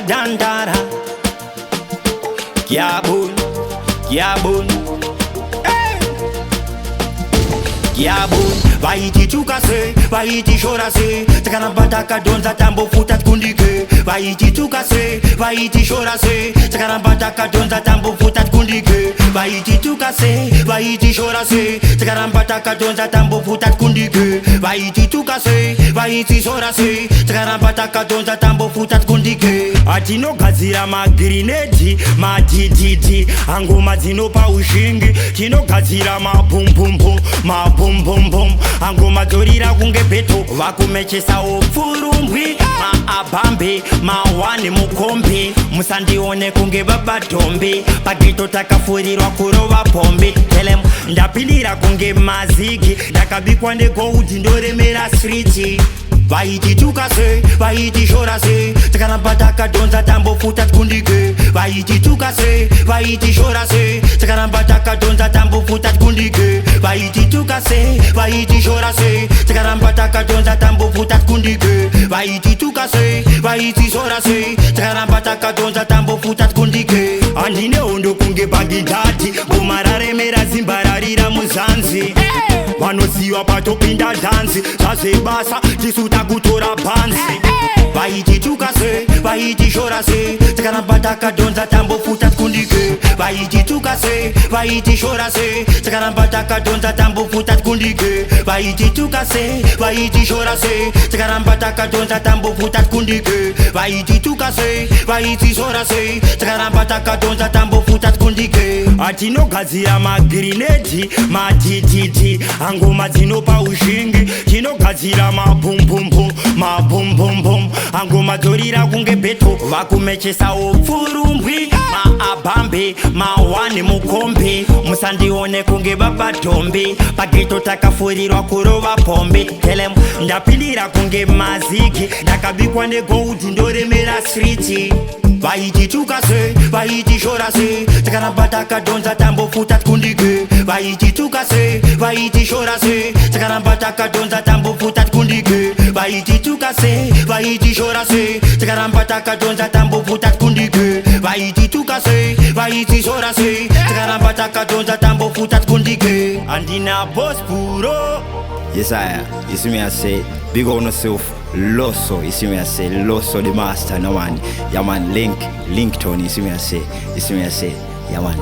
dandara. Kiabun, kiabun. Kiabun, vaiti tukase, vaiti shorase. Takarambata kadonza tambo futat kundike. Vaiti tukase, vaiti shorase. Takarambata kadonza tambo futat kundike. Vaiti tukase, vaiti shorase. Takarambata kadonza tambo futat kundike. Vaiti tukase, vaiti shorase. Takarambata kadonza tambo futat kundike. Atino gazira magrineti, madididi. Angoma zino pa ushingi. Tino gazira ma bum bum bum, ma bum bum bum. Angoma dorira kunge beto. Vakumechesa ofurumbwi, ma abambe, ma wani mukombe. Musandione kunge baba tombe. Pageto takafurirwa kurova pombe. Telem ndapindira kunge mazigi. Ndakabikwa ndegouti ndoremera street. Vaiti tukase, vaiti shorase. Takarambata kadonza tambo futat kundike. Vaiti tukase, vaiti shorase. Takarambata kadonza tambo futat kundike. Vaiti tukase, vaiti shorase. Takarambata kadonza tambo futat kundike. Vaiti tukase, vaiti shorase. Takarambata kadonza tambo futat kundike. Andine ondo kunge bagindati. Bumarare mera zimbararira muzanzi. Vanosiwa patopinda dansi. Zase basa tisuta kutora pansi. Vaiti tukase, vaiti shorase. Takarambata kadonza tambo futat kundike. Vaiti tukase, vaiti shorase. Takarambata kadonza tambo futat kundike. Vaiti tukase, vaiti shorase. Takarambata kadonza tambo futat kundike. Vaiti tukase, vaiti shorase. Takarambata kadonza tambo futat kundike. Atino gazira magrineti, madididi. Angoma zino pa ushingi. Tino gazira ma bum bum bum, ma bum bum bum. Angoma dorira kunge beto. Vakumechesa ofurumbwi, ma abambe, ma wani mukombe. Musandione kunge baba tombe. Pageto takafurirwa kurova pombe. Telem ndapindira kunge mazigi. Ndakabikwa ndegouti ndoremera street. Vaiti tukase, vaiti shorase. Takarambata kadonza tambo futat kundike. Vaiti tukase, vaiti shorase. Takarambata kadonza tambo futat kundike. Vaiti tukase, vaiti shorase. Takarambata kadonza tambo futat kundike. Vaiti tukase, vaiti shorase. Takarambata kadonza tambo futat kundike. Andina boss puro. Yes, you see me, I say, big on yourself, Loso, you see me, I say, Loso the master, no man, yeah man, Link Tony, you see me, I say, yeah man.